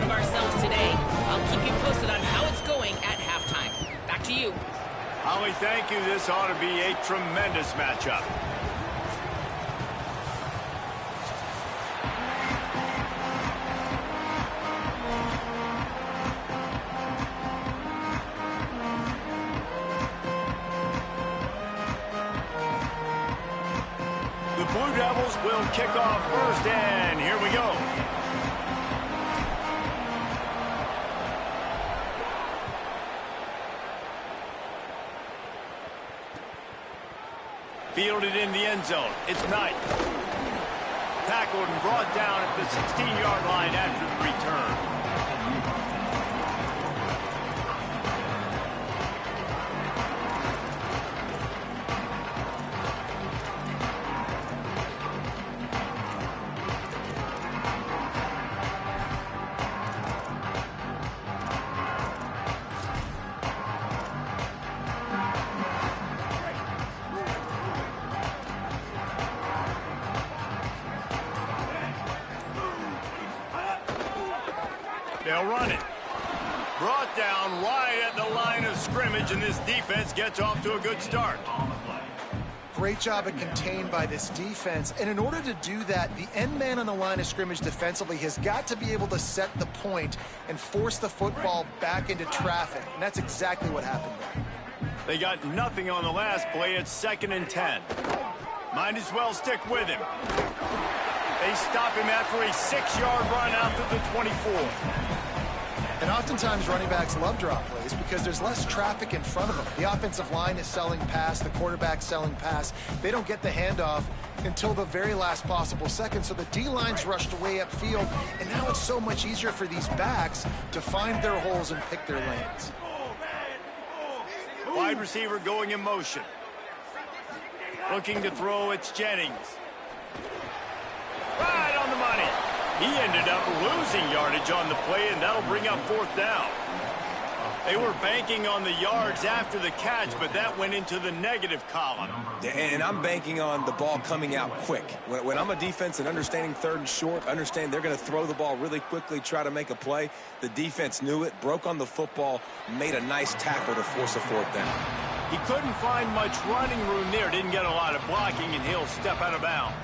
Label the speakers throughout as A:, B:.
A: of ourselves today. I'll keep you posted on how it's going at halftime. Back to you.
B: Holly, thank you. This ought to be a tremendous matchup. The Blue Devils will kick off first, and here we go. Fielded in the end zone. It's Knight. Tackled and brought down at the 16-yard line after the return. They'll run it. Brought down right at the line of scrimmage, and this defense gets off to a good start.
C: Great job of contained by this defense. And in order to do that, the end man on the line of scrimmage defensively has got to be able to set the point and force the football back into traffic. And that's exactly what happened there.
B: They got nothing on the last play. It's 2nd and 10. Might as well stick with him. They stop him after a 6-yard run out to the 24.
C: And oftentimes running backs love drop plays because there's less traffic in front of them. The offensive line is selling pass, the quarterback's selling pass. They don't get the handoff until the very last possible second, so the D-line's rushed way upfield, and now it's so much easier for these backs to find their holes and pick their lanes.
B: Wide receiver going in motion. Looking to throw, it's Jennings. Right on the money. He ended up losing yardage on the play, and that'll bring up 4th down. They were banking on the yards after the catch, but that went into the negative column.
D: And I'm banking on the ball coming out quick. When I'm a defense and understanding 3rd and short, understand they're going to throw the ball really quickly, try to make a play. The defense knew it, broke on the football, made a nice tackle to force a 4th down.
B: He couldn't find much running room there, didn't get a lot of blocking, and he'll step out of bounds.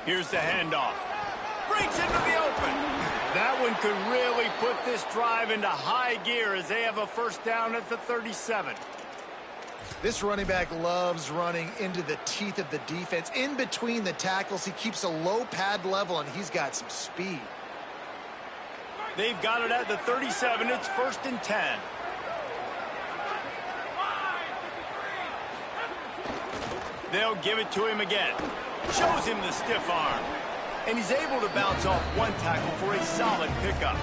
B: Here's the handoff. Breaks into the open. That one could really put this drive into high gear as they have a 1st down at the 37.
C: This running back loves running into the teeth of the defense. In between the tackles, he keeps a low pad level, and he's got some speed.
B: They've got it at the 37. It's 1st and 10. They'll give it to him again. Shows him the stiff arm. And he's able to bounce off one tackle for a solid pickup.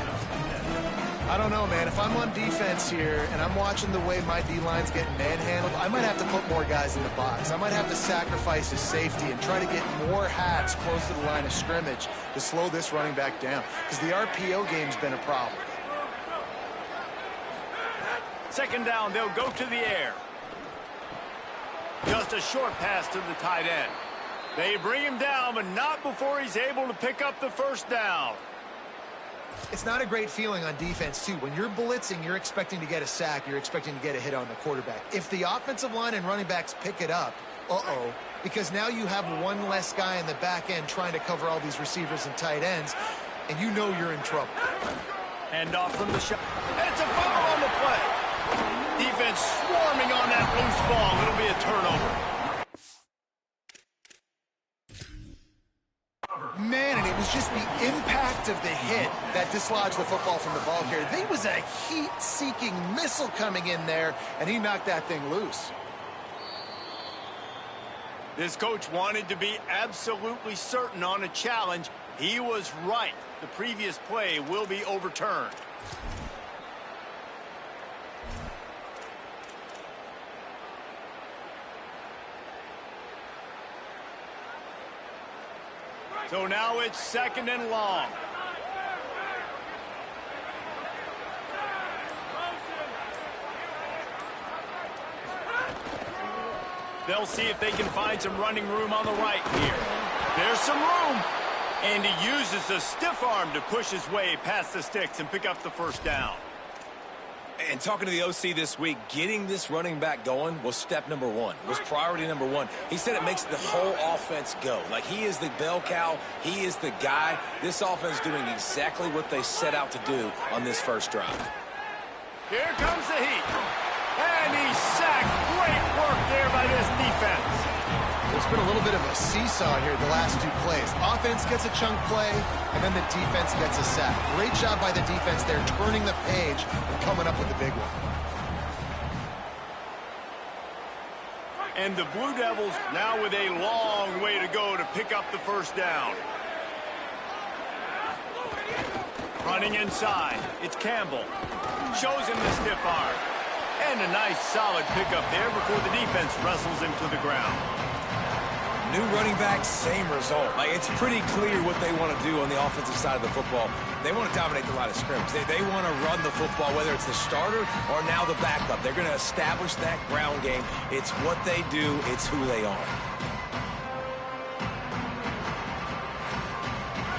C: I don't know, man. If I'm on defense here and I'm watching the way my D-line's getting manhandled, I might have to put more guys in the box. I might have to sacrifice his safety and try to get more hats close to the line of scrimmage to slow this running back down, because the RPO game's been a problem.
B: 2nd down, they'll go to the air. Just a short pass to the tight end. They bring him down, but not before he's able to pick up the 1st down.
C: It's not a great feeling on defense, too. When you're blitzing, you're expecting to get a sack. You're expecting to get a hit on the quarterback. If the offensive line and running backs pick it up, because now you have one less guy in the back end trying to cover all these receivers and tight ends, and you know you're in trouble.
B: Hand off from the shot. And it's a foul on the play. Defense swarming on that loose ball. It'll be a turnover.
C: Man, and it was just the impact of the hit that dislodged the football from the ball carrier. There was a heat-seeking missile coming in there, and he knocked that thing loose.
B: This coach wanted to be absolutely certain on a challenge. He was right. The previous play will be overturned. So now it's 2nd and long. They'll see if they can find some running room on the right here. There's some room. And he uses the stiff arm to push his way past the sticks and pick up the first down.
D: And talking to the OC this week, getting this running back going was step number one. It was priority number one. He said it makes the whole offense go. Like, he is the bell cow. He is the guy. This offense doing exactly what they set out to do on this first drive.
B: Here comes the heat. And he's sacked. Great work there by this defense.
C: There's been a little bit of a seesaw here the last 2 plays. Offense gets a chunk play, and then the defense gets a sack. Great job by the defense there, turning the page and coming up with the big one.
B: And the Blue Devils now with a long way to go to pick up the first down. Running inside, it's Campbell. Shows him the stiff arm. And a nice solid pickup there before the defense wrestles him to the ground.
D: New running back, same result. Like, it's pretty clear what they want to do on the offensive side of the football. They want to dominate the line of scrimmage. They want to run the football, whether it's the starter or now the backup. They're going to establish that ground game. It's what they do. It's who they are.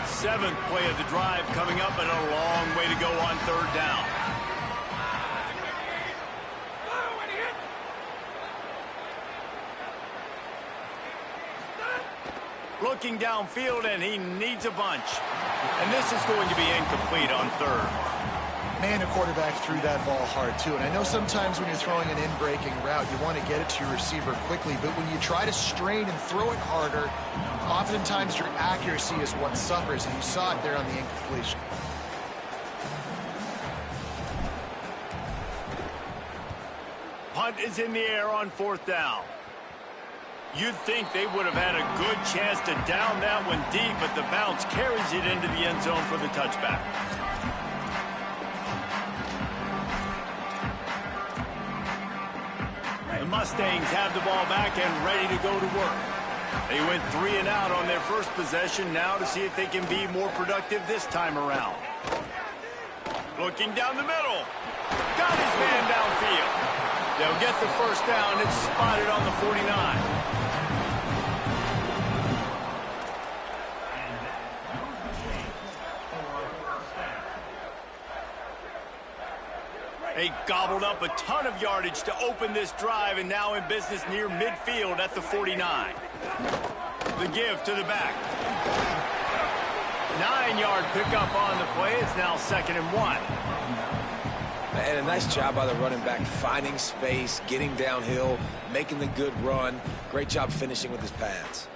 B: 7th play of the drive coming up, and a long way to go on 3rd down. Looking downfield, and he needs a bunch. And this is going to be incomplete on 3rd.
C: Man, the quarterback threw that ball hard, too. And I know sometimes when you're throwing an in-breaking route, you want to get it to your receiver quickly. But when you try to strain and throw it harder, oftentimes your accuracy is what suffers. And you saw it there on the incompletion.
B: Punt is in the air on 4th down. You'd think they would have had a good chance to down that one deep, but the bounce carries it into the end zone for the touchback. The Mustangs have the ball back and ready to go to work. They went 3 and out on their first possession, now to see if they can be more productive this time around. Looking down the middle. Got his man downfield. They'll get the first down. It's spotted on the 49. They gobbled up a ton of yardage to open this drive, and now in business near midfield at the 49. The give to the back. 9-yard pickup on the play. It's now 2nd and 1.
D: And a nice job by the running back, finding space, getting downhill, making the good run. Great job finishing with his pads.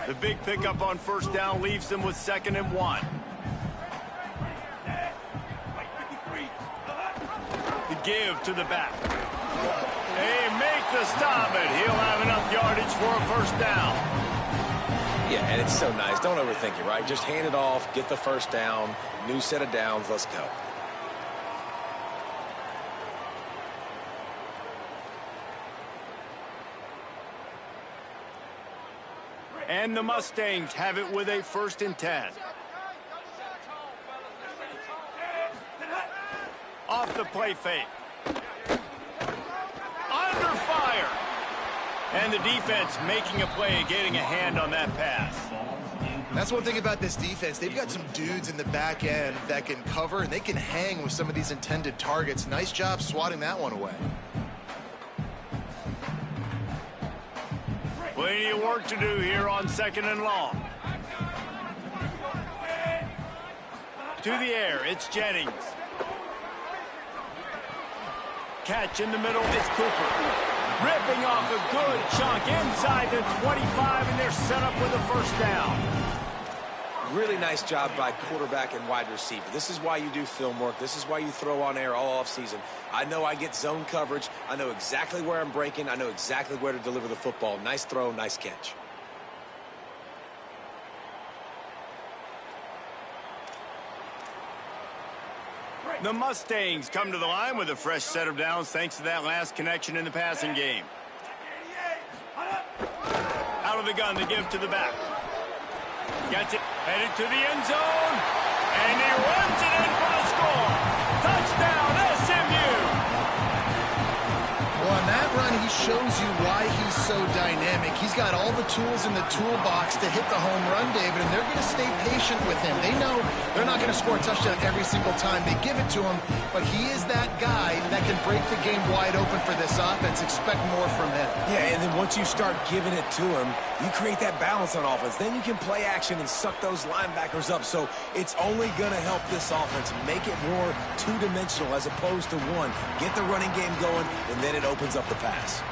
B: The big pickup on 1st down leaves them with 2nd and 1. The give to the back. They make the stop, and he'll have enough yardage for a first down.
D: Yeah, and it's so nice. Don't overthink it, right? Just hand it off, get the first down, new set of downs, let's go.
B: And the Mustangs have it with a 1st and 10. Off the play fake. Under fire. And the defense making a play, getting a hand on that pass.
C: That's one thing about this defense. They've got some dudes in the back end that can cover, and they can hang with some of these intended targets. Nice job swatting that one away.
B: Plenty of work to do here on 2nd and long. To the air, it's Jennings. Catch in the middle, it's Cooper. Ripping off a good chunk inside the 25, and they're set up with a first down.
D: Really nice job by quarterback and wide receiver. This is why you do film work. This is why you throw on air all offseason. I know I get zone coverage. I know exactly where I'm breaking. I know exactly where to deliver the football. Nice throw, nice catch.
B: The Mustangs come to the line with a fresh set of downs thanks to that last connection in the passing game. Out of the gun, the give to the back. Gets it, headed to the end zone, and he runs it in for the score. Touchdown, SMU!
C: Well, on that run, he shows you why he's so dynamic. He's got all the tools in the toolbox to hit the home run, David, and they're going to stay patient with him. They know they're not going to score a touchdown every single time they give it to him, but he is that guy that can break the game wide open for this offense. Expect more from him.
D: Yeah, and then once you start giving it to him, you create that balance on offense. Then you can play action and suck those linebackers up. So it's only going to help this offense make it more two-dimensional as opposed to one. Get the running game going, and then it opens up the pass.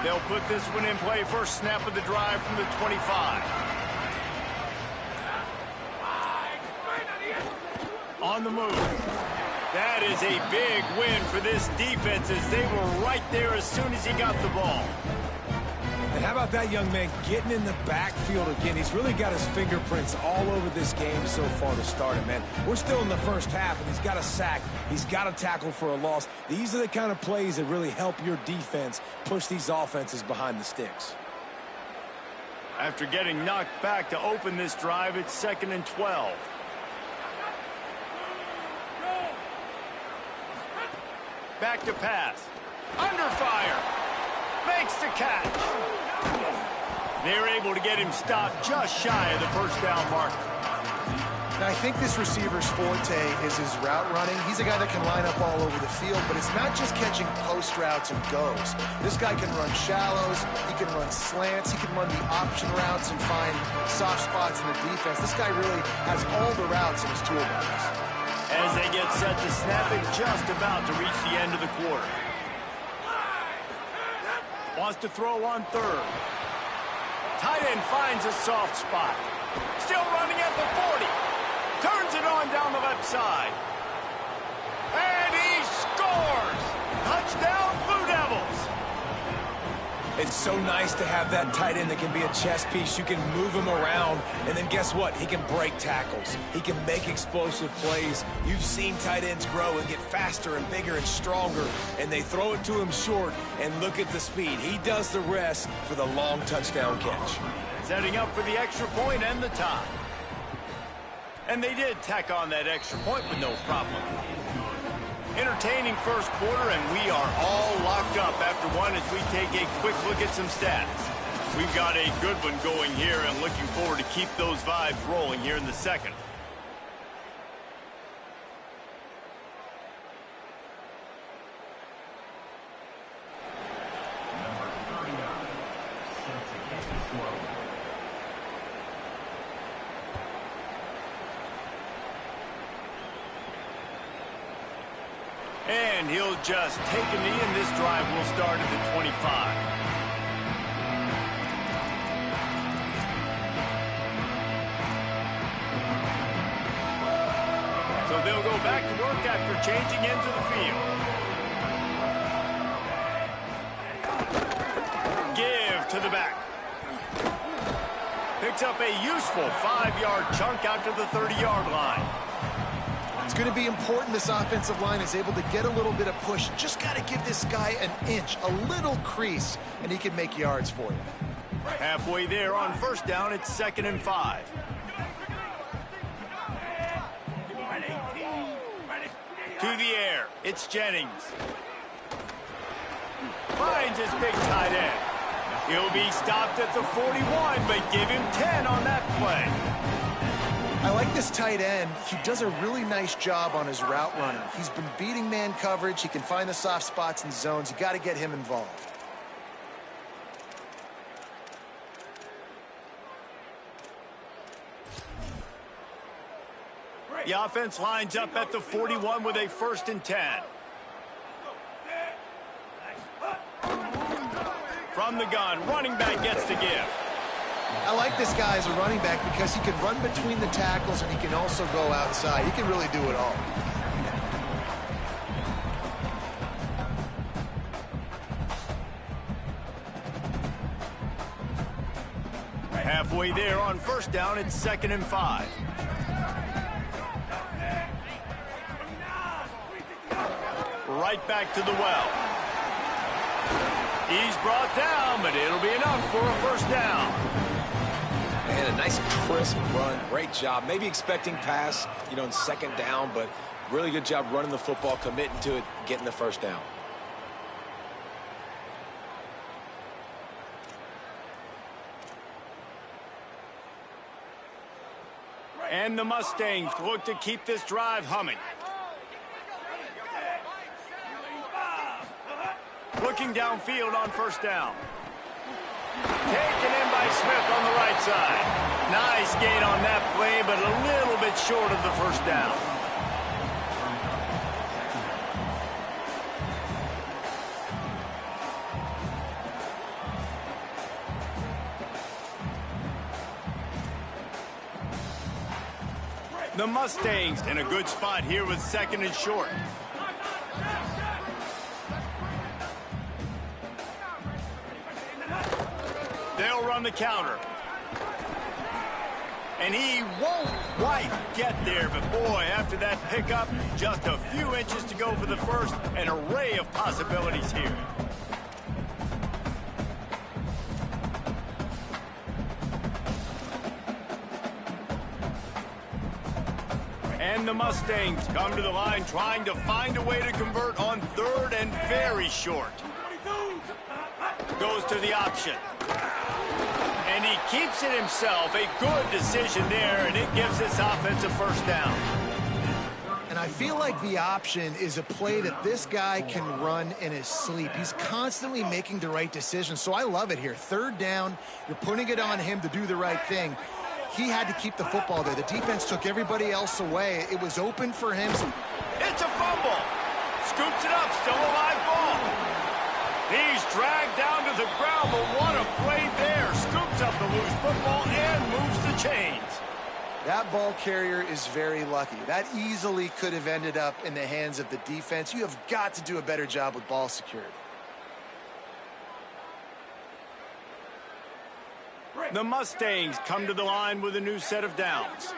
B: They'll put this one in play. First snap of the drive from the 25. On the move. That is a big win for this defense as they were right there as soon as he got the ball.
D: And how about that young man getting in the backfield again? He's really got his fingerprints all over this game so far to start it, man. We're still in the first half, and he's got a sack. He's got a tackle for a loss. These are the kind of plays that really help your defense push these offenses behind the sticks.
B: After getting knocked back to open this drive, it's 2nd and 12. Back to pass. Under fire. Makes the catch. They're able to get him stopped just shy of the first down marker.
C: Now, I think this receiver's forte is his route running. He's a guy that can line up all over the field, but it's not just catching post routes and goes. This guy can run shallows, he can run slants, he can run the option routes and find soft spots in the defense. This guy really has all the routes in his toolbox.
B: As they get set to snap it, just about to reach the end of the quarter. Wants to throw on third. Tight end finds a soft spot. Still running at the 40. Turns it on down the left side. And he scores! Touchdown, Blue Devils!
D: It's so nice to have that tight end that can be a chess piece. You can move him around, and then guess what? He can break tackles. He can make explosive plays. You've seen tight ends grow and get faster and bigger and stronger, and they throw it to him short, and look at the speed. He does the rest for the long touchdown catch.
B: Setting up for the extra point and the tie. And they did tack on that extra point with no problem. Entertaining first quarter, and we are all locked up after one as we take a quick look at some stats. We've got a good one going here and looking forward to keep those vibes rolling here in the second. And he'll just take a knee, and this drive will start at the 25. So they'll go back to work after changing into the field. Give to the back. Picks up a useful 5-yard chunk out to the 30-yard line.
C: It's going to be important this offensive line is able to get a little bit of push. Just got to give this guy an inch, a little crease, and he can make yards for you.
B: Halfway there on first down, it's 2nd and 5. To the air, it's Jennings. Finds his big tight end. He'll be stopped at the 41, but give him 10 on that play.
C: I like this tight end. He does a really nice job on his route running. He's been beating man coverage. He can find the soft spots and zones. You got to get him involved.
B: The offense lines up at the 41 with a 1st and 10. From the gun, running back gets to give.
C: I like this guy as a running back because he can run between the tackles and he can also go outside. He can really do it all.
B: Halfway there on first down, it's 2nd and 5. right back to the well. He's brought down, but it'll be enough for a first down.
D: And a nice crisp run. Great job. Maybe expecting pass, in second down, but really good job running the football, committing to it, getting the first down.
B: And the Mustangs look to keep this drive humming. Looking downfield on first down. Taken in by Smith on the right side. Nice gain on that play, but a little bit short of the first down. The Mustangs in a good spot here with second and short. They'll run the counter. And he won't quite get there, but boy, after that pickup, just a few inches to go for the first. An array of possibilities here. And the Mustangs come to the line trying to find a way to convert on third and very short. Goes to the option. And he keeps it himself. A good decision there, and it gives this offense a first down.
C: And I feel like the option is a play that this guy can run in his sleep. He's constantly making the right decision, so I love it here. Third down, you're putting it on him to do the right thing. He had to keep the football there. The defense took everybody else away. It was open for him.
B: It's a fumble. Scoops it up. Still a live ball. He's dragged down to the ground, but what a play there. Scoops up the loose football and moves the chains.
C: That ball carrier is very lucky. That easily could have ended up in the hands of the defense. You have got to do a better job with ball security.
B: The Mustangs come to the line with a new set of downs.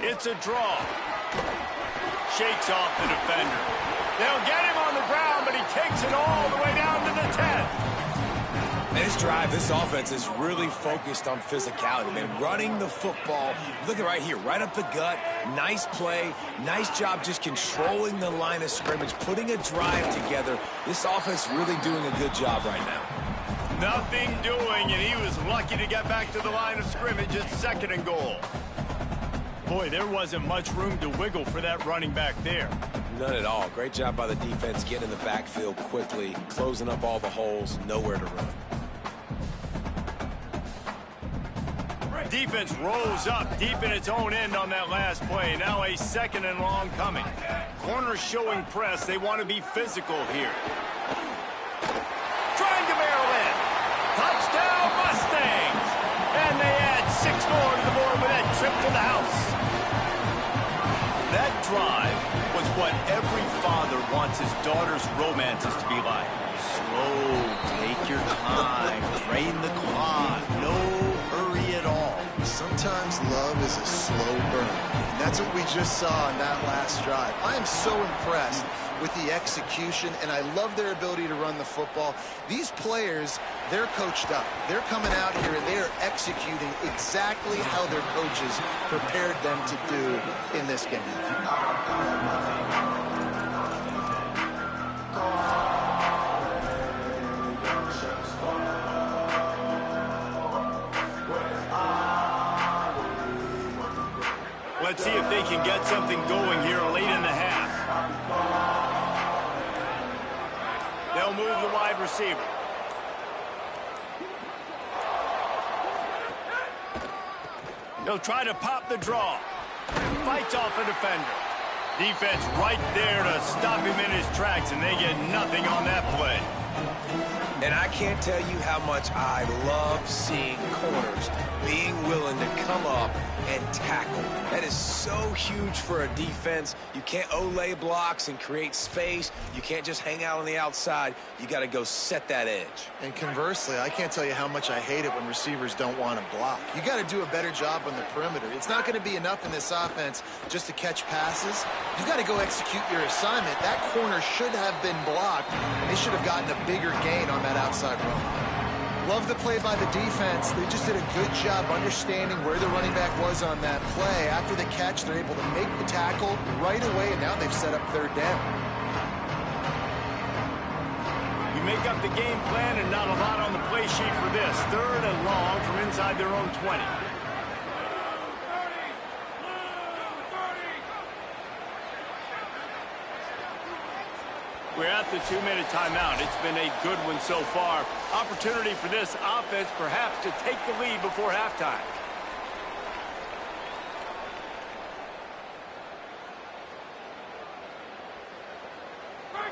B: It's a draw. Shakes off the defender. They'll get him on the ground, but he takes it all the way down to the 10.
D: This drive, this offense is really focused on physicality, man. Running the football. Look at right here, right up the gut. Nice play. Nice job just controlling the line of scrimmage, putting a drive together. This offense really doing a good job right now.
B: Nothing doing, and he was lucky to get back to the line of scrimmage at second and goal. Boy, there wasn't much room to wiggle for that running back there.
D: None at all. Great job by the defense getting in the backfield quickly, closing up all the holes, nowhere to run.
B: Defense rolls up deep in its own end on that last play. Now a second and long coming. Corners showing press. They want to be physical here. Trying to barrel in. Touchdown Mustangs. And they add 6 more to the board with that trip to the house. That drive was what every father wants his daughter's romances to be like. Slow, take your time, drain the clock, no hurry at all.
C: Sometimes love is a slow burn. And that's what we just saw on that last drive. I am so impressed with the execution, and I love their ability to run the football. These players, they're coached up. They're coming out here, and they are executing exactly how their coaches prepared them to do in this game.
B: Let's see if they can get something going here late in the half. They'll move the wide receiver. They'll try to pop the draw. Fights off a defender. Defense right there to stop him in his tracks, and they get nothing on that play.
D: And I can't tell you how much I love seeing corners being willing to come up and tackle. That is so huge for a defense. You can't olay blocks and create space. You can't just hang out on the outside. You got to go set that edge.
C: And conversely, I can't tell you how much I hate it when receivers don't want to block. You got to do a better job on the perimeter. It's not going to be enough in this offense just to catch passes. You got to go execute your assignment. That corner should have been blocked, and they should have gotten a bigger gain on that outside run. Love the play by the defense. They just did a good job understanding where the running back was on that play. After the catch, they're able to make the tackle right away, and now they've set up third down.
B: You make up the game plan and not a lot on the play sheet for this. Third and long from inside their own 20. We're at the 2-minute timeout. It's been a good one so far. Opportunity for this offense perhaps to take the lead before halftime.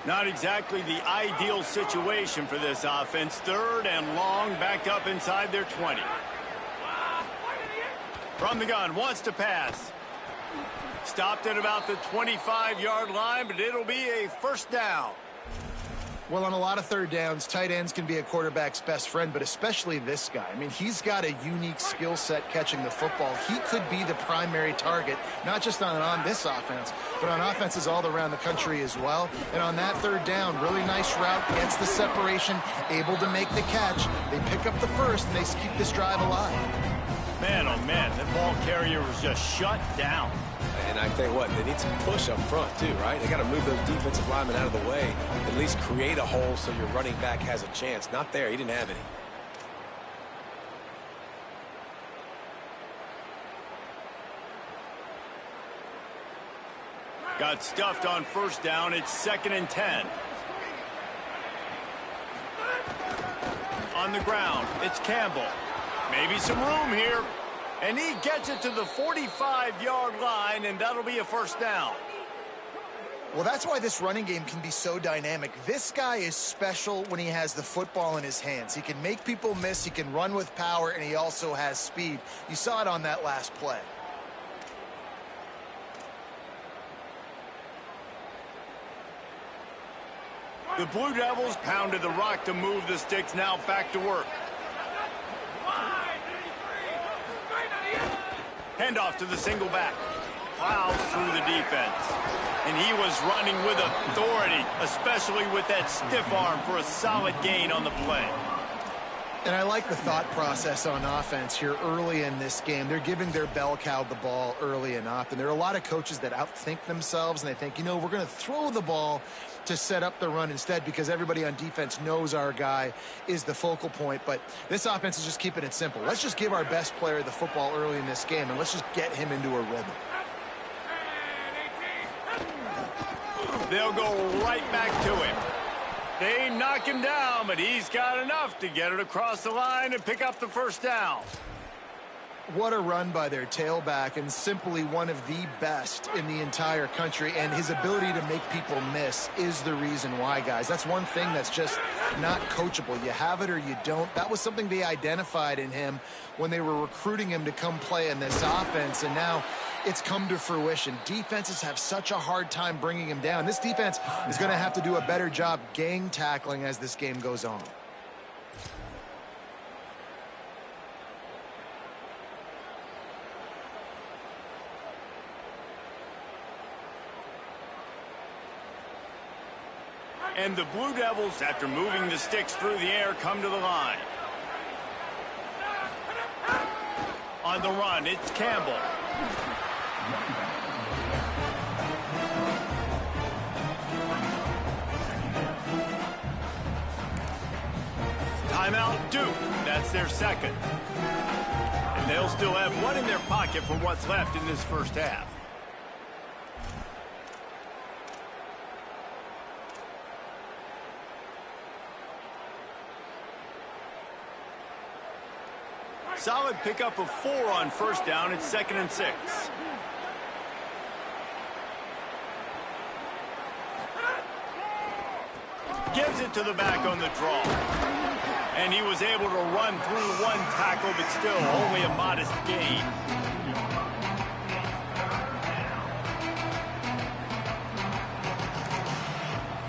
B: Not exactly the ideal situation for this offense. Third and long, back up inside their 20. From the gun, wants to pass. Stopped at about the 25-yard line, but it'll be a first down.
C: Well, on a lot of third downs, tight ends can be a quarterback's best friend, but especially this guy. I mean, he's got a unique skill set catching the football. He could be the primary target, not just on this offense, but on offenses all around the country as well. And on that third down, really nice route, gets the separation, able to make the catch. They pick up the first, and they keep this drive alive.
B: Man, oh man, that ball carrier was just shut down.
D: And I tell you what, they need some push up front too, right? They got to move those defensive linemen out of the way, at least create a hole so your running back has a chance. Not there. He didn't have any.
B: Got stuffed on first down. It's 2nd and 10. On the ground, it's Campbell. Maybe some room here. And he gets it to the 45-yard line, and that'll be a first down.
C: Well, that's why this running game can be so dynamic. This guy is special when he has the football in his hands. He can make people miss, he can run with power, and he also has speed. You saw it on that last play.
B: The Blue Devils pounded the rock to move the sticks, now back to work. Handoff to the single back. Plows through the defense. And he was running with authority, especially with that stiff arm for a solid gain on the play.
C: And I like the thought process on offense here early in this game. They're giving their bell cow the ball early and often. There are a lot of coaches that outthink themselves, and they think, you know, we're going to throw the ball to set up the run instead because everybody on defense knows our guy is the focal point. But this offense is just keeping it simple. Let's just give our best player the football early in this game, and let's just get him into a rhythm.
B: They'll go right back to him. They knock him down, but he's got enough to get it across the line and pick up the first down.
C: What a run by their tailback, and simply one of the best in the entire country. And his ability to make people miss is the reason why, guys. That's one thing that's just not coachable. You have it or you don't. That was something they identified in him when they were recruiting him to come play in this offense, and now it's come to fruition. Defenses have such a hard time bringing him down. This defense is going to have to do a better job gang tackling as this game goes on.
B: And the Blue Devils, after moving the sticks through the air, come to the line. On the run, it's Campbell. Timeout, Duke. That's their second. And they'll still have one in their pocket for what's left in this first half. Solid pickup of 4 on first down. It's 2nd and 6. Gives it to the back on the draw. And he was able to run through one tackle, but still only a modest gain.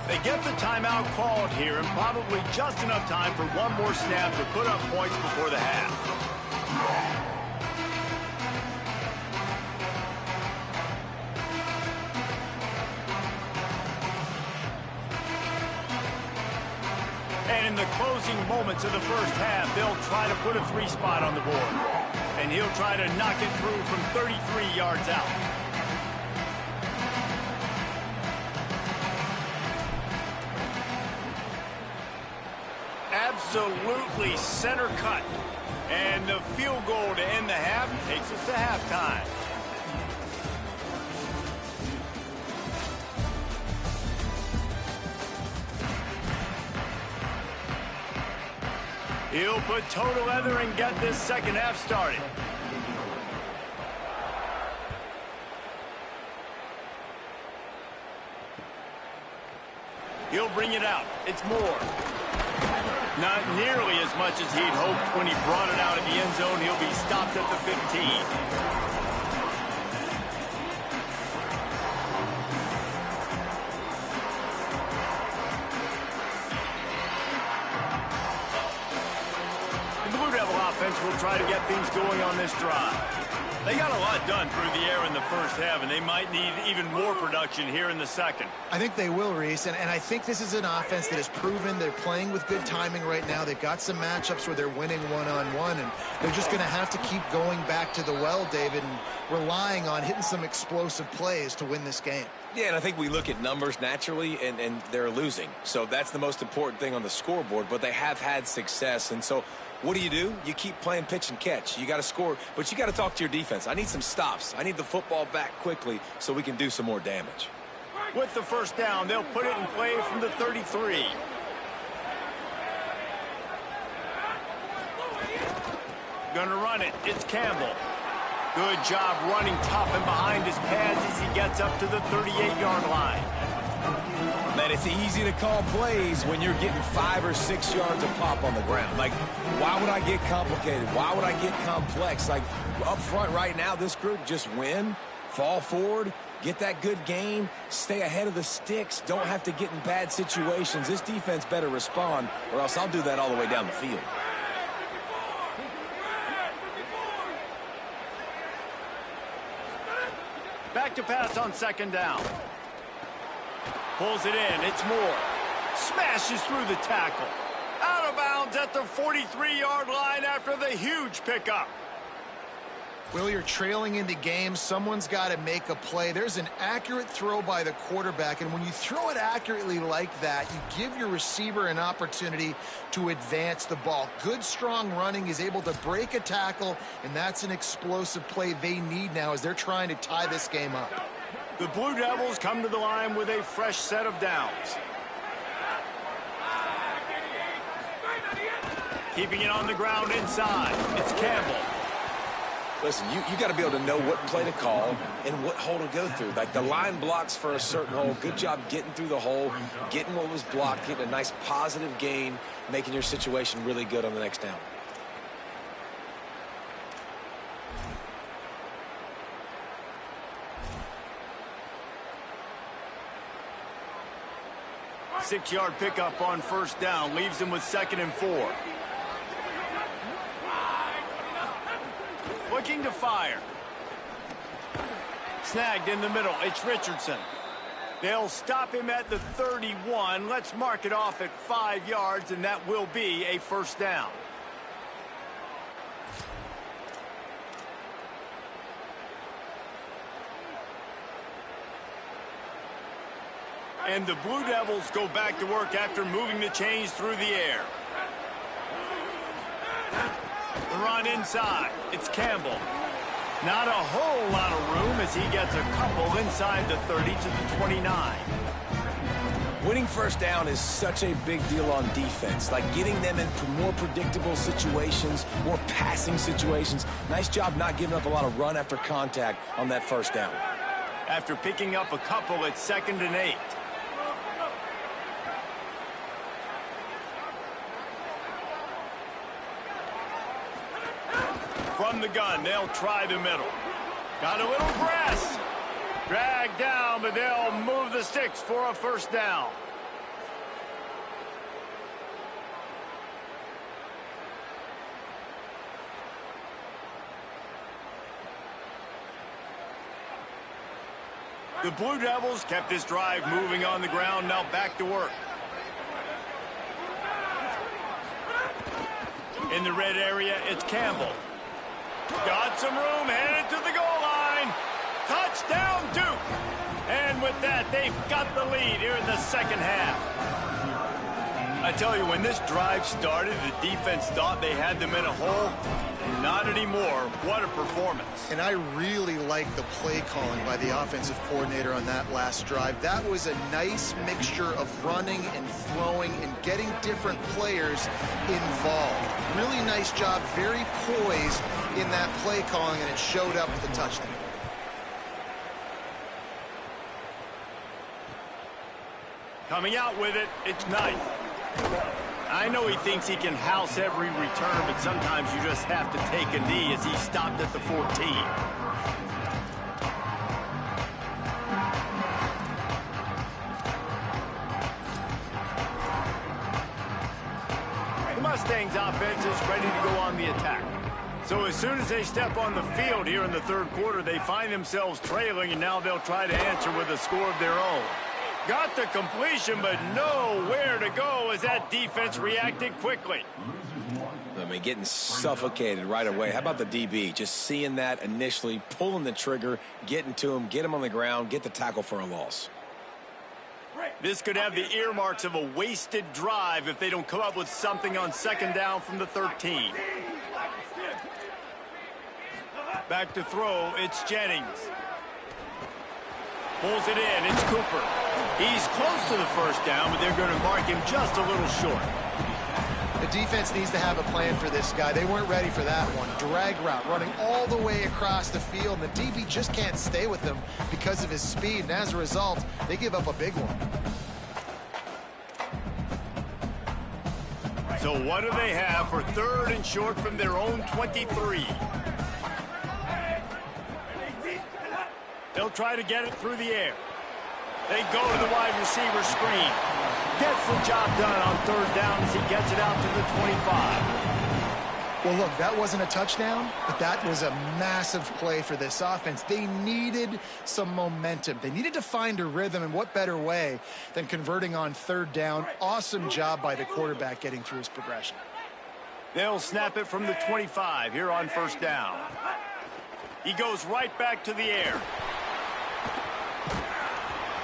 B: They get the timeout called here, and probably just enough time for one more snap to put up points before the half. And in the closing moments of the first half, they'll try to put a 3-spot on the board. And he'll try to knock it through from 33 yards out. Absolutely center cut. And the field goal to end the half takes us to halftime. He'll put toe to leather and get this second half started. He'll bring it out. It's Moore. Not nearly as much as he'd hoped when he brought it out of the end zone. He'll be stopped at the 15. Offense will try to get things going on this drive. They got a lot done through the air in the first half, and they might need even more production here in the second.
C: I think they will, Reese, and I think this is an offense that has proven they're playing with good timing right now. They've got some matchups where they're winning one-on-one, and they're just going to have to keep going back to the well, David, and relying on hitting some explosive plays to win this game.
D: Yeah, and I think we look at numbers naturally, and they're losing. So that's the most important thing on the scoreboard, but they have had success, and so what do? You keep playing pitch and catch. You got to score, but you got to talk to your defense. I need some stops. I need the football back quickly so we can do some more damage.
B: With the first down, they'll put it in play from the 33. Gonna run it. It's Campbell. Good job running tough and behind his pads as he gets up to the 38-yard line.
D: Man, it's easy to call plays when you're getting 5 or 6 yards of pop on the ground. Like, why would I get complicated? Why would I get complex? Like, up front right now, this group just win, fall forward, get that good gain, stay ahead of the sticks, don't have to get in bad situations. This defense better respond, or else I'll do that all the way down the field.
B: Back to pass on second down. Pulls it in. It's Moore. Smashes through the tackle. Out of bounds at the 43-yard line after the huge pickup.
C: Will, you're trailing into games. Someone's got to make a play. There's an accurate throw by the quarterback, and when you throw it accurately like that, you give your receiver an opportunity to advance the ball. Good, strong running is able to break a tackle, and that's an explosive play they need now as they're trying to tie this game up.
B: The Blue Devils come to the line with a fresh set of downs. Keeping it on the ground inside. It's Campbell.
D: Listen, you got to be able to know what play to call and what hole to go through. Like, the line blocks for a certain hole. Good job getting through the hole, getting what was blocked, getting a nice positive gain, making your situation really good on the next down.
B: Six-yard pickup on first down. Leaves him with 2nd and 4. Looking to fire. Snagged in the middle. It's Richardson. They'll stop him at the 31. Let's mark it off at 5 yards, and that will be a first down. And the Blue Devils go back to work after moving the chains through the air. The run inside. It's Campbell. Not a whole lot of room as he gets a couple inside the 30 to the 29.
D: Winning first down is such a big deal on defense. Like, getting them into more predictable situations, more passing situations. Nice job not giving up a lot of run after contact on that first down.
B: After picking up a couple, it's 2nd and 8. From the gun, they'll try the middle. Got a little press. Dragged down, but they'll move the sticks for a first down. The Blue Devils kept this drive moving on the ground, now back to work. In the red area, it's Campbell. Got some room, headed to the goal line. Touchdown, Duke. And with that, they've got the lead here in the second half. I tell you, when this drive started, the defense thought they had them in a hole. Not anymore. What a performance.
C: And I really like the play calling by the offensive coordinator on that last drive. That was a nice mixture of running and throwing and getting different players involved. Really nice job, very poised in that play calling, and it showed up with the touchdown.
B: Coming out with it, it's Knight. I know he thinks he can house every return, but sometimes you just have to take a knee as he stopped at the 14. The Mustangs offense is ready to go on the attack. So as soon as they step on the field here in the third quarter, they find themselves trailing, and now they'll try to answer with a score of their own. Got the completion, but nowhere to go as that defense reacted quickly.
D: I mean, getting suffocated right away. How about the DB? Just seeing that initially, pulling the trigger, getting to him, get him on the ground, get the tackle for a loss.
B: This could have the earmarks of a wasted drive if they don't come up with something on second down from the 13. Back to throw, it's Jennings. Pulls it in, it's Cooper. He's close to the first down, but they're going to mark him just a little short.
C: The defense needs to have a plan for this guy. They weren't ready for that one. Drag route, running all the way across the field. And the DB just can't stay with him because of his speed. And as a result, they give up a big one.
B: So what do they have for third and short from their own 23? They'll try to get it through the air. They go to the wide receiver screen. Gets the job done on third down as he gets it out to the 25.
C: Well, look, that wasn't a touchdown, but that was a massive play for this offense. They needed some momentum. They needed to find a rhythm, and what better way than converting on third down. Awesome job by the quarterback getting through his progression.
B: They'll snap it from the 25 here on first down. He goes right back to the air.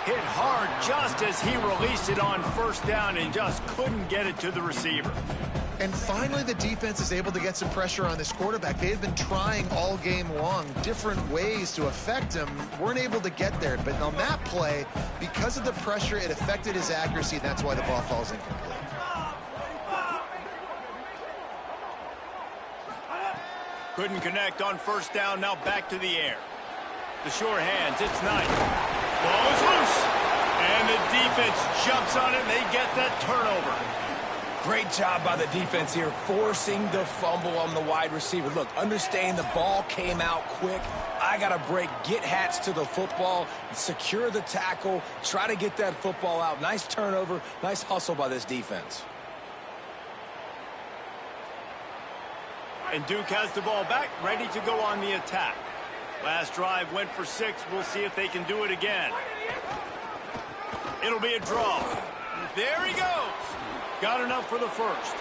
B: Hit hard just as he released it on first down and just couldn't get it to the receiver.
C: And finally, the defense is able to get some pressure on this quarterback. They had been trying all game long different ways to affect him. Weren't able to get there. But on that play, because of the pressure, it affected his accuracy, and that's why the ball falls incomplete.
B: Couldn't connect on first down, now back to the air. The sure hands, it's Knight. Ball is loose. And the defense jumps on it, and they get that turnover.
D: Great job by the defense here, forcing the fumble on the wide receiver. Look, understand the ball came out quick. I got to break, get hats to the football, secure the tackle, try to get that football out. Nice turnover, nice hustle by this defense.
B: And Duke has the ball back, ready to go on the attack. Last drive went for 6. We'll see if they can do it again. It'll be a draw. There he goes. Got enough for the first.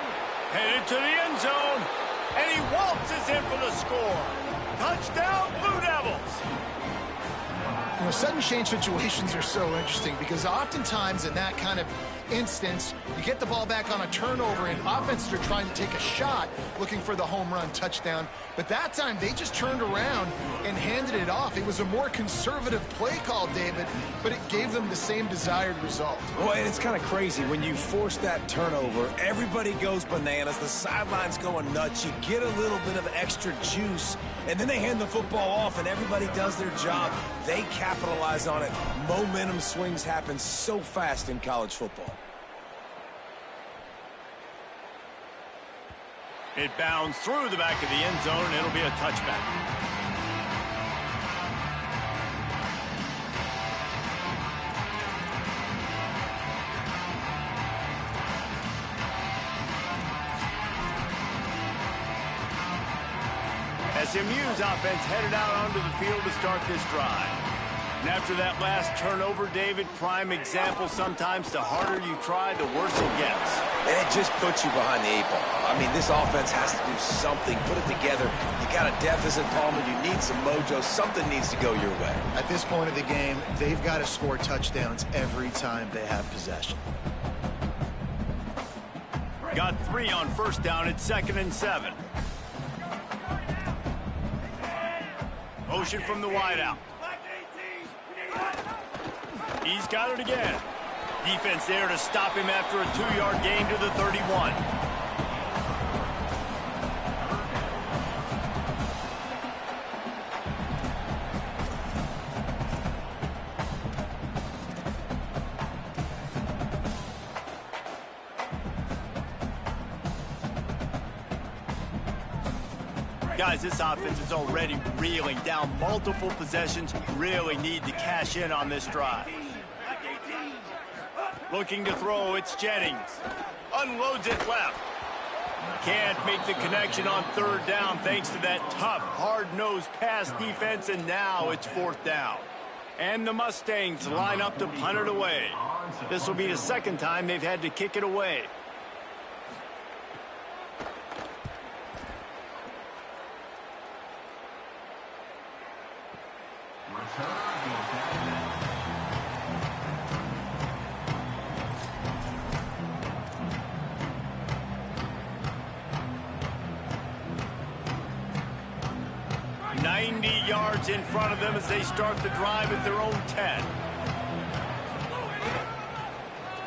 B: Headed to the end zone. And he waltzes in for the score. Touchdown, Blue Devils.
C: You know, sudden change situations are so interesting because oftentimes in that kind of instance, you get the ball back on a turnover and offenses are trying to take a shot looking for the home run touchdown. But that time they just turned around and handed it off. It was a more conservative play call, David, but it gave them the same desired result.
D: Well, and it's kind of crazy. When you force that turnover, everybody goes bananas. The sideline's going nuts. You get a little bit of extra juice, and then they hand the football off, and everybody does their job. They capitalize on it. Momentum swings happen so fast in college football.
B: It bounds through the back of the end zone, and it'll be a touchback. SMU's offense headed out onto the field to start this drive. And after that last turnover, David, prime example, sometimes the harder you try, the worse it gets.
D: And it just puts you behind the 8 ball. I mean, this offense has to do something, put it together. You got a deficit, Palmer. You need some mojo. Something needs to go your way.
C: At this point of the game, they've got to score touchdowns every time they have possession.
B: Got 3 on first down at 2nd and 7. Motion from the wideout. He's got it again. Defense there to stop him after a 2-yard gain to the 31. Guys, this offense is already reeling down multiple possessions. Really need to cash in on this drive. Looking to throw, it's Jennings. Unloads it left. Can't make the connection on 3rd down thanks to that tough, hard-nosed pass defense, and now it's 4th down. And the Mustangs line up to punt it away. This will be the 2nd time they've had to kick it away. In front of them as they start the drive at their own 10.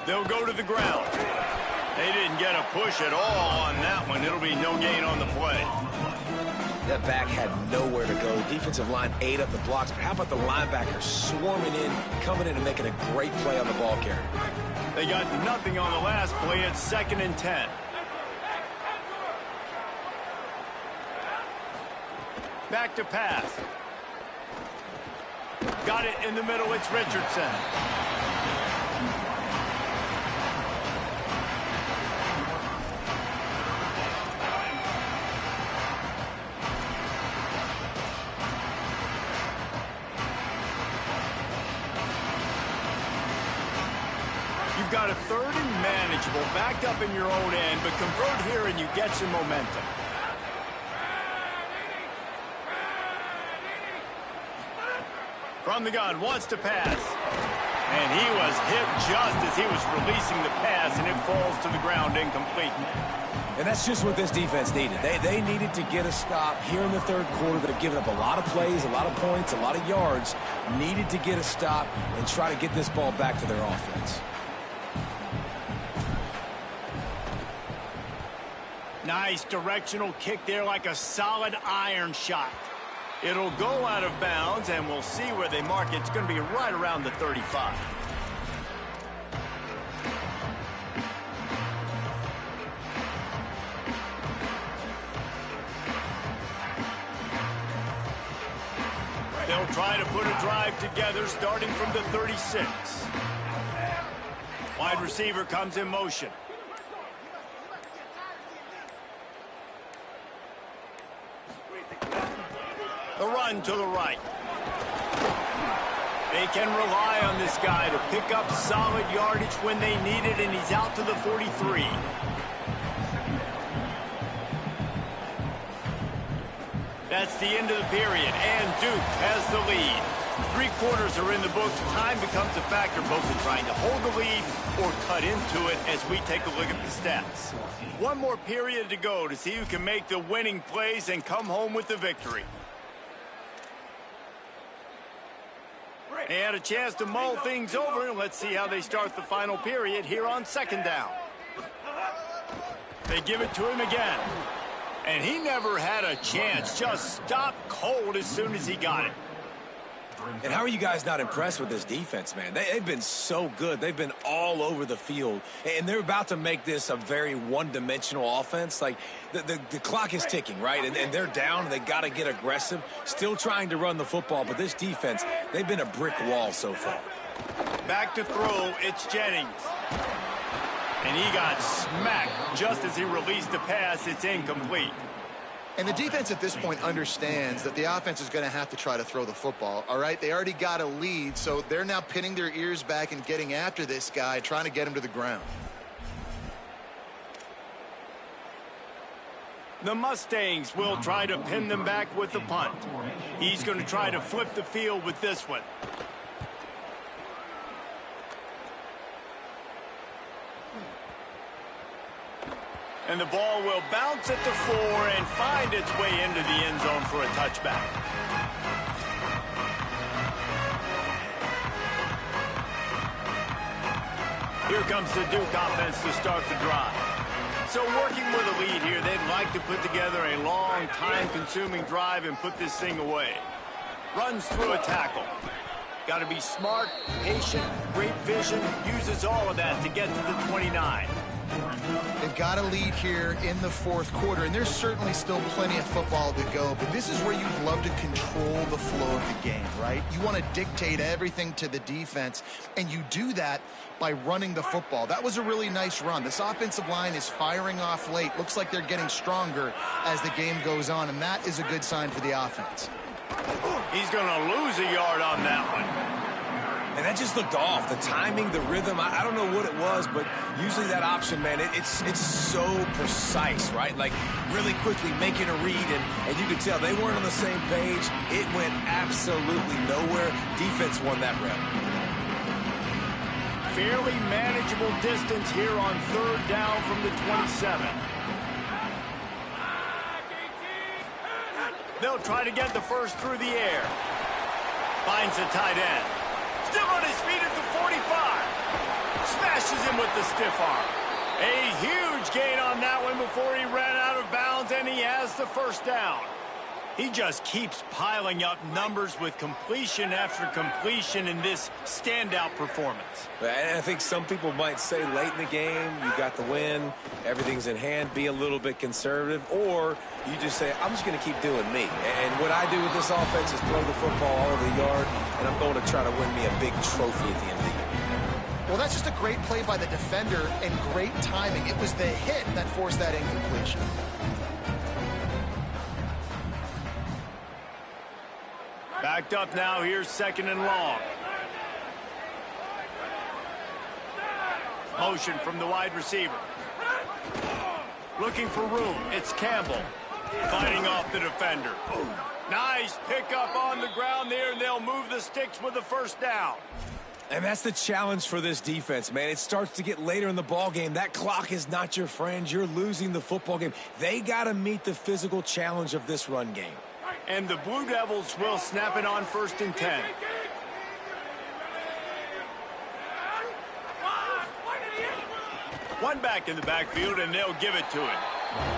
B: They'll go to the ground. They didn't get a push at all on that one. It'll be no gain on the play.
D: That back had nowhere to go. Defensive line ate up the blocks, but how about the linebacker swarming in, coming in and making a great play on the ball carrier?
B: They got nothing on the last play at 2nd and 10. Back to pass. Got it in the middle, it's Richardson. You've got a 3rd and manageable, backed up in your own end, but convert here and you get some momentum. From the gun, wants to pass. And he was hit just as he was releasing the pass, and it falls to the ground incomplete.
D: And that's just what this defense needed. They needed to get a stop here in the 3rd quarter that have given up a lot of plays, a lot of points, a lot of yards. Needed to get a stop and try to get this ball back to their offense.
B: Nice directional kick there like a solid iron shot. It'll go out of bounds, and we'll see where they mark it. It's going to be right around the 35. They'll try to put a drive together starting from the 36. Wide receiver comes in motion. The run to the right. They can rely on this guy to pick up solid yardage when they need it, and he's out to the 43. That's the end of the period, and Duke has the lead. 3 quarters are in the books. Time becomes a factor both in trying to hold the lead or cut into it as we take a look at the stats. 1 more period to go to see who can make the winning plays and come home with the victory. They had a chance to mull things over, and let's see how they start the final period here on 2nd down. They give it to him again. And he never had a chance. Just stopped cold as soon as he got it.
D: And how are you guys not impressed with this defense, man? They've been so good. They've been all over the field. And they're about to make this a very one-dimensional offense. Like, the clock is ticking, right? And they're down. They got to get aggressive. Still trying to run the football. But this defense, they've been a brick wall so far.
B: Back to throw, it's Jennings. And he got smacked just as he released the pass. It's incomplete.
C: And the defense at this point understands that the offense is going to have to try to throw the football, all right? They already got a lead, so they're now pinning their ears back and getting after this guy, trying to get him to the ground.
B: The Mustangs will try to pin them back with the punt. He's going to try to flip the field with this one. And the ball will bounce at the 4 and find its way into the end zone for a touchback. Here comes the Duke offense to start the drive. So working with a lead here, they'd like to put together a long, time-consuming drive and put this thing away. Runs through a tackle. Got to be smart, patient, great vision, uses all of that to get to the 29.
C: They've got a lead here in the fourth quarter, and there's certainly still plenty of football to go, but this is where you'd love to control the flow of the game, right? You want to dictate everything to the defense, and you do that by running the football. That was a really nice run. This offensive line is firing off late. Looks like they're getting stronger as the game goes on, and that is a good sign for the offense.
B: He's going to lose a yard on that one.
D: And that just looked off. The timing, the rhythm, I don't know what it was, but usually that option, man, it's so precise, right? Like, really quickly making a read, and you could tell they weren't on the same page. It went absolutely nowhere. Defense won that rep.
B: Fairly manageable distance here on third down from the 27. They'll try to get the first through the air. Finds the tight end. Still on his feet at the 45. Smashes him with the stiff arm. A huge gain on that one before he ran out of bounds, and he has the first down. He just keeps piling up numbers with completion after completion in this standout performance.
D: And I think some people might say late in the game, you got the win, everything's in hand, be a little bit conservative, or you just say, I'm just going to keep doing me. And what I do with this offense is throw the football all over the yard, and I'm going to try to win me a big trophy at the end of the year.
C: Well, that's just a great play by the defender and great timing. It was the hit that forced that incompletion.
B: Backed up now, here's second and long. Motion from the wide receiver. Looking for room, it's Campbell. Fighting off the defender. Nice pickup on the ground there, and they'll move the sticks with the first down.
D: And that's the challenge for this defense, man. It starts to get later in the ball game. That clock is not your friend. You're losing the football game. They got to meet the physical challenge of this run game.
B: And the Blue Devils will snap it on 1st and 10. One back in the backfield, and they'll give it to him.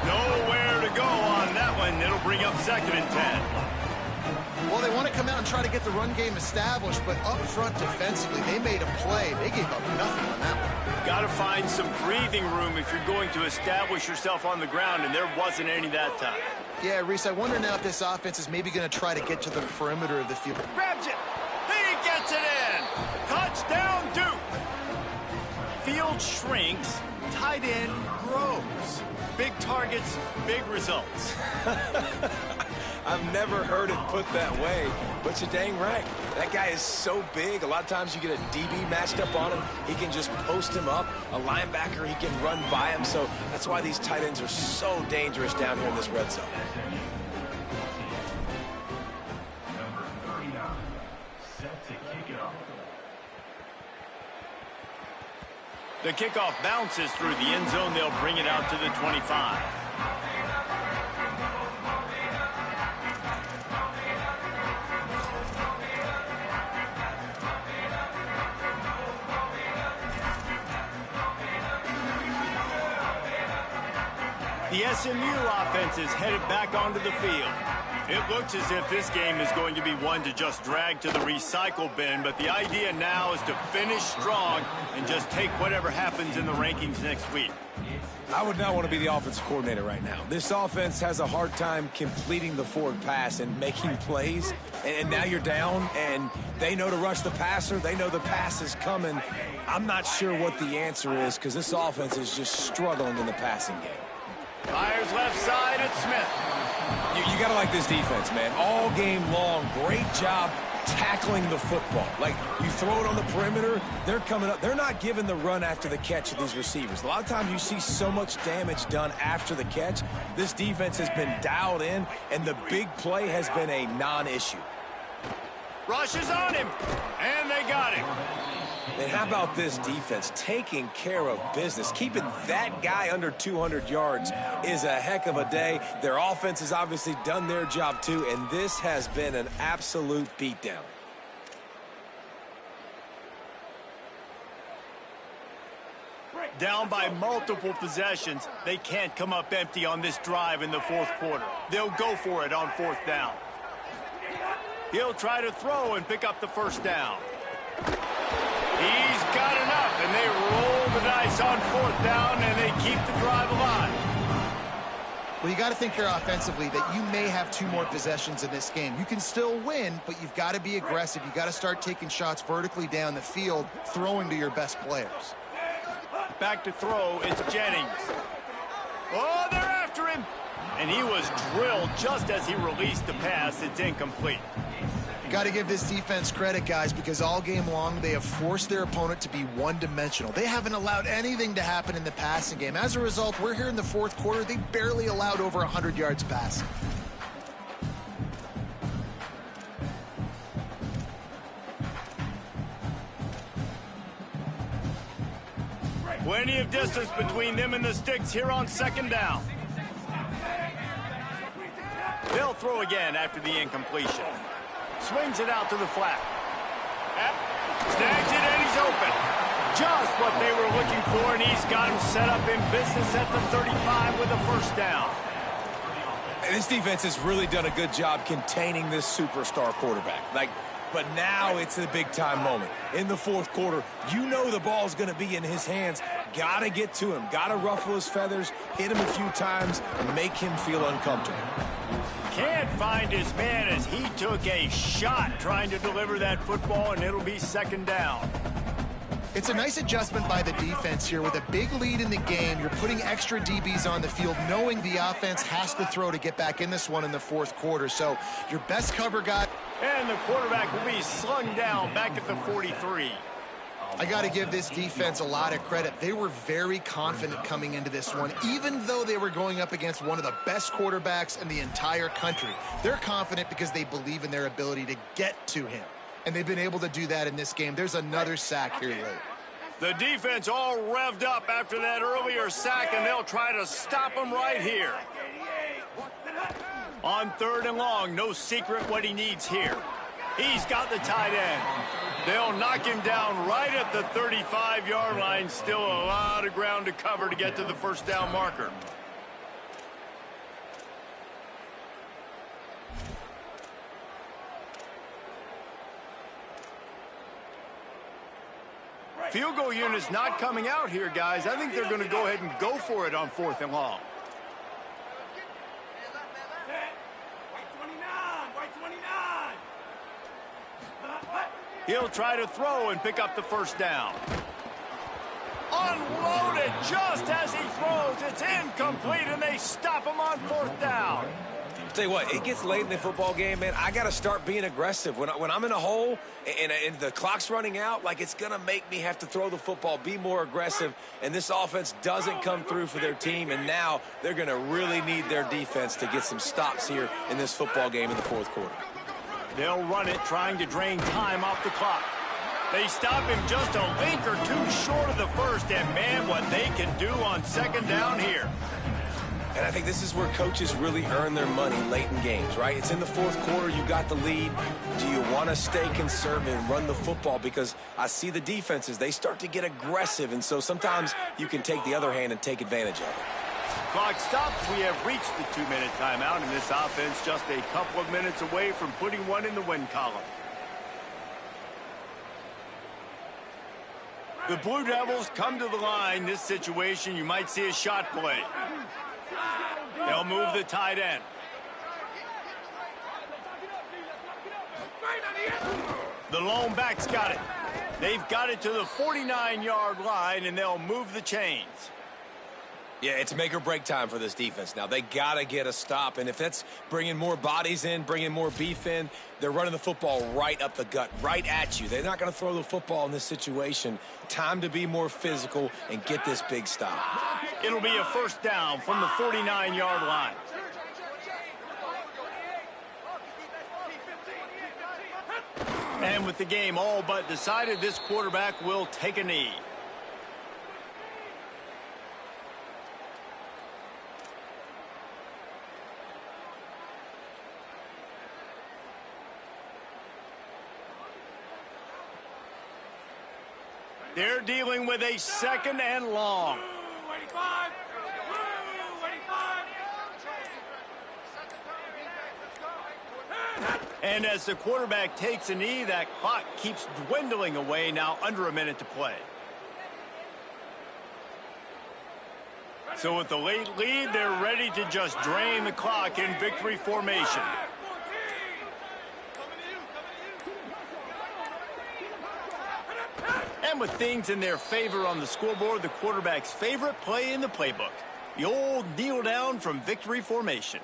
B: Nowhere to go on that one. It'll bring up 2nd and 10.
C: Well, they want to come out and try to get the run game established, but up front defensively, they made a play. They gave up nothing on that one.
B: Got to find some breathing room if you're going to establish yourself on the ground, and there wasn't any that time.
C: Yeah, Reese, I wonder now if this offense is maybe going to try to get to the perimeter of the field.
B: Grabs it. He gets it in. Touchdown, Duke. Field shrinks. Tight end grows. Big targets, big results.
D: I've never heard it put that way, but you're dang right. That guy is so big. A lot of times you get a DB matched up on him. He can just post him up. A linebacker, he can run by him. So that's why these tight ends are so dangerous down here in this red zone.
E: Number 39, set to kick it off.
B: The kickoff bounces through the end zone. They'll bring it out to the 25. The SMU offense is headed back onto the field. It looks as if this game is going to be one to just drag to the recycle bin, but the idea now is to finish strong and just take whatever happens in the rankings next week.
D: I would not want to be the offensive coordinator right now. This offense has a hard time completing the forward pass and making plays, and now you're down, and they know to rush the passer. They know the pass is coming. I'm not sure what the answer is because this offense is just struggling in the passing game.
B: Fires left side at Smith.
D: You got to like this defense, man. All game long, great job tackling the football. Like, you throw it on the perimeter, they're coming up. They're not giving the run after the catch of these receivers. A lot of times you see so much damage done after the catch. This defense has been dialed in, and the big play has been a non-issue.
B: Rushes on him, and they got him.
D: And how about this defense taking care of business? Keeping that guy under 200 yards is a heck of a day. Their offense has obviously done their job too, and this has been an absolute beatdown.
B: Down by multiple possessions, they can't come up empty on this drive in the fourth quarter. They'll go for it on fourth down. He'll try to throw and pick up the first down. He's got enough, and they roll the dice on fourth down, and they keep the drive alive.
C: Well, you got to think here offensively that you may have 2 more possessions in this game. You can still win, but you've got to be aggressive. You've got to start taking shots vertically down the field, throwing to your best players.
B: Back to throw, it's Jennings. Oh, they're after him. And he was drilled just as he released the pass. It's incomplete.
C: Got to give this defense credit, guys, because all game long they have forced their opponent to be one-dimensional. They haven't allowed anything to happen in the passing game. As a result, we're here in the fourth quarter. They barely allowed over 100 yards passing.
B: Plenty of distance between them and the sticks here on second down. They'll throw again after the incompletion. Swings it out to the flat. Snags it, and he's open. Just what they were looking for, and he's got him set up in business at the 35 with a first down.
D: And this defense has really done a good job containing this superstar quarterback. But now it's a big-time moment. In the fourth quarter, you know the ball's going to be in his hands. Got to get to him. Got to ruffle his feathers, hit him a few times, and make him feel uncomfortable.
B: Can't find his man as he took a shot trying to deliver that football, and it'll be second down.
C: It's a nice adjustment by the defense here. With a big lead in the game, you're putting extra DBs on the field, knowing the offense has to throw to get back in this one in the fourth quarter. So your best cover guy.
B: And the quarterback will be slung down back at the 43.
C: I got to give this defense a lot of credit. They were very confident coming into this one, even though they were going up against one of the best quarterbacks in the entire country. They're confident because they believe in their ability to get to him. And they've been able to do that in this game. There's another sack here late.
B: The defense all revved up after that earlier sack, and they'll try to stop him right here. On third and long, no secret what he needs here. He's got the tight end. They'll knock him down right at the 35-yard line. Still a lot of ground to cover to get to the first down marker. Field goal unit's not coming out here, guys. I think they're going to go ahead and go for it on fourth and long. He'll try to throw and pick up the first down. Unloaded just as he throws. It's incomplete, and they stop him on fourth down.
D: Tell you what, it gets late in the football game, man. I got to start being aggressive. When I'm in a hole and the clock's running out, like, it's going to make me have to throw the football, be more aggressive, and this offense doesn't come through for their team, and now they're going to really need their defense to get some stops here in this football game in the fourth quarter.
B: They'll run it, trying to drain time off the clock. They stop him just a link or two short of the first, and man, what they can do on second down here.
D: And I think this is where coaches really earn their money late in games, right? It's in the fourth quarter. You got the lead. Do you want to stay conservative and run the football? Because I see the defenses, they start to get aggressive, and so sometimes you can take the other hand and take advantage of it.
B: Clock stops. We have reached the 2-minute timeout, and this offense just a couple of minutes away from putting one in the win column. The Blue Devils come to the line. This situation, you might see a shot play. They'll move the tight end. The lone back's got it. They've got it to the 49-yard line, and they'll move the chains.
D: Yeah, it's make or break time for this defense now. They got to get a stop, and if that's bringing more bodies in, bringing more beef in, they're running the football right up the gut, right at you. They're not going to throw the football in this situation. Time to be more physical and get this big stop.
B: It'll be a first down from the 49-yard line. And with the game all but decided, this quarterback will take a knee. They're dealing with a second and long. And as the quarterback takes a knee, that clock keeps dwindling away, now under a minute to play. So with the late lead, they're ready to just drain the clock in victory formation. And with things in their favor on the scoreboard, the quarterback's favorite play in the playbook, the old kneel down from victory formation.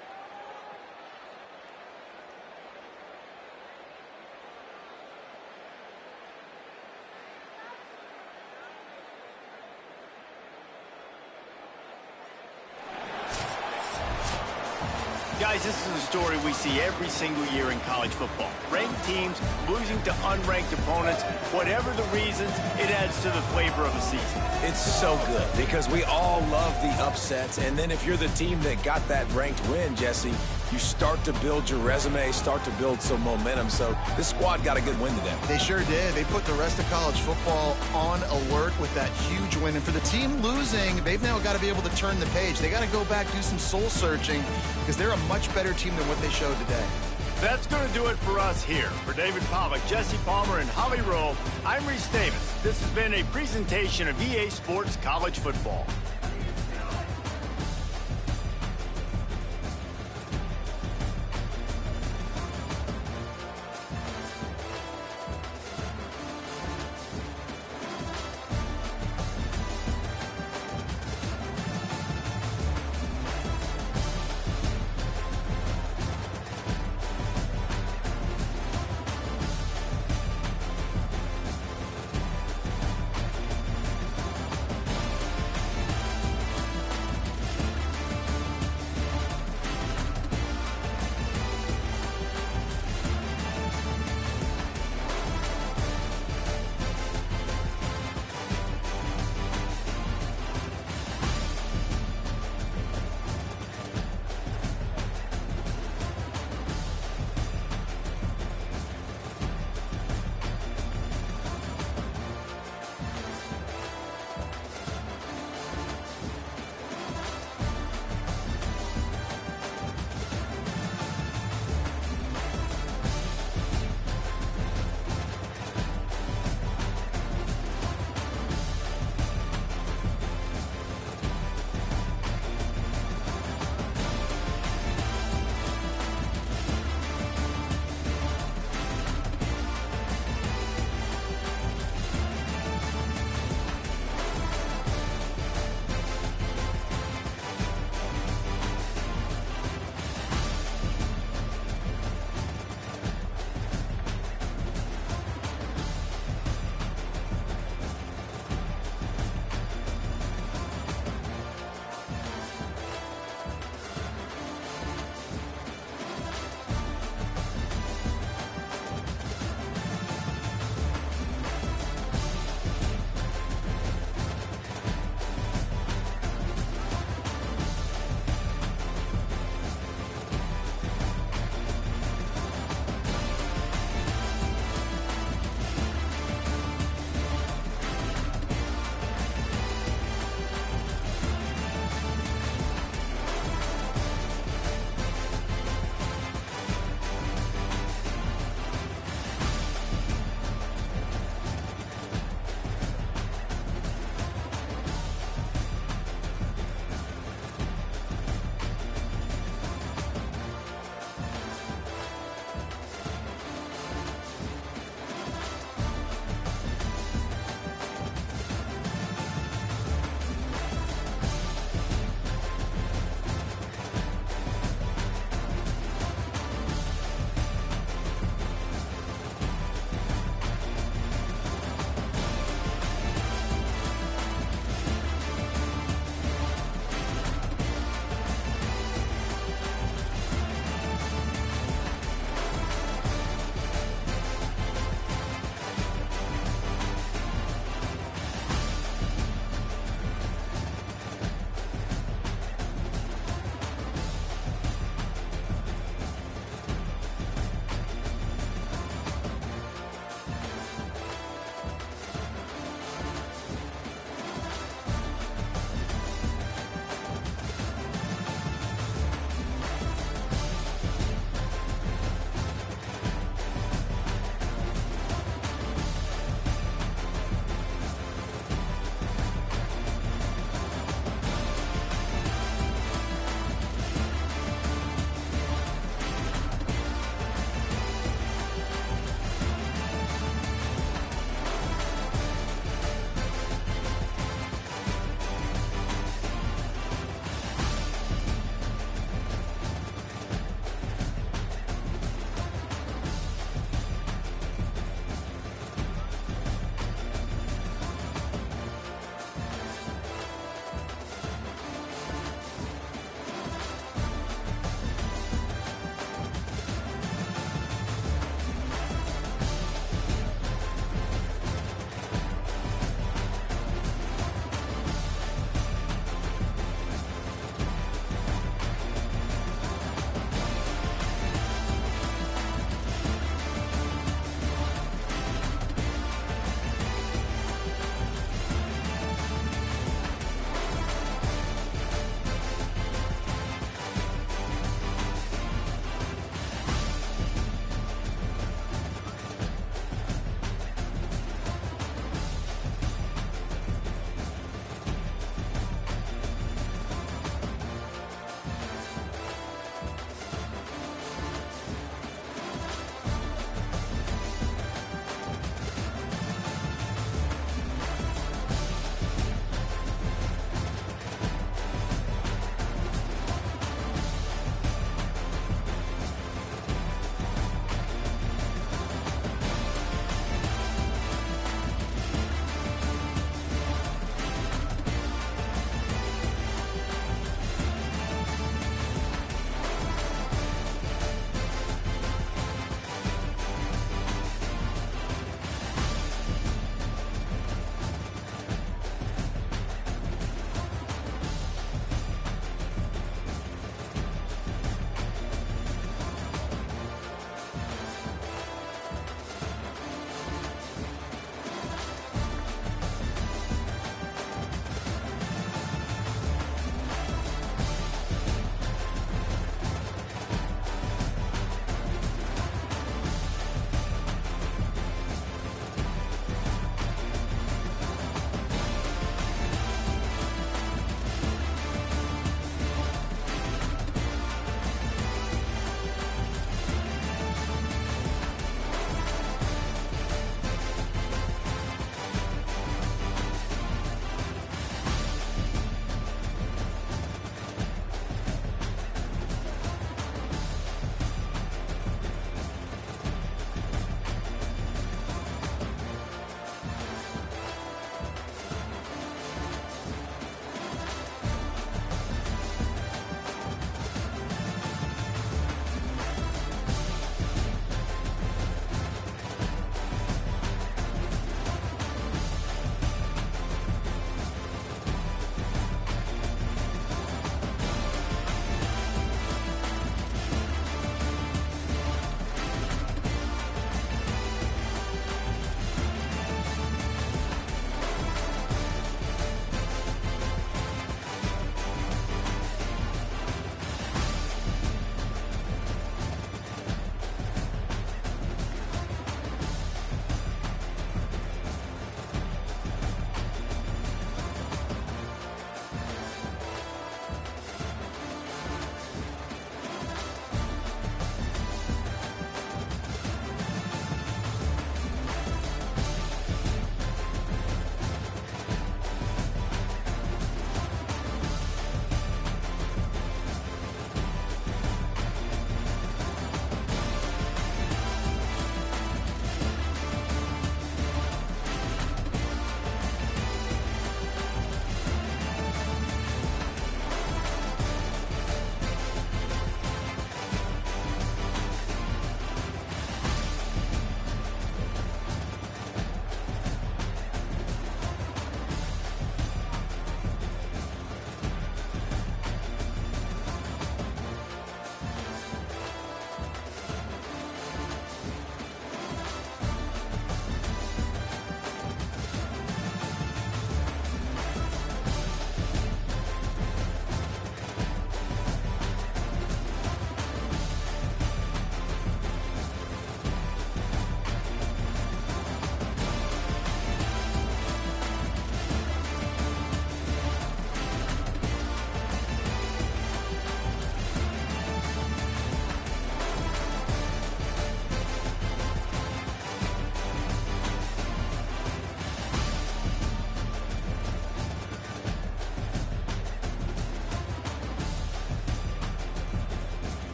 B: Guys, this is a story we see every single year in college football. Ranked teams losing to unranked opponents. Whatever the reasons, it adds to the flavor of the season.
D: It's so good because we all love the upsets. And then if you're the team that got that ranked win, Jesse, you start to build your resume, start to build some momentum. So this squad got a good win today.
C: They sure did. They put the rest of college football on alert with that huge win. And for the team losing, they've now got to be able to turn the page. They got to go back, do some soul searching, because they're a much better team than what they showed today.
B: That's going to do it for us here. For David Pollack, Jesse Palmer, and Holly Rowe, I'm Reese Davis. This has been a presentation of EA Sports College Football.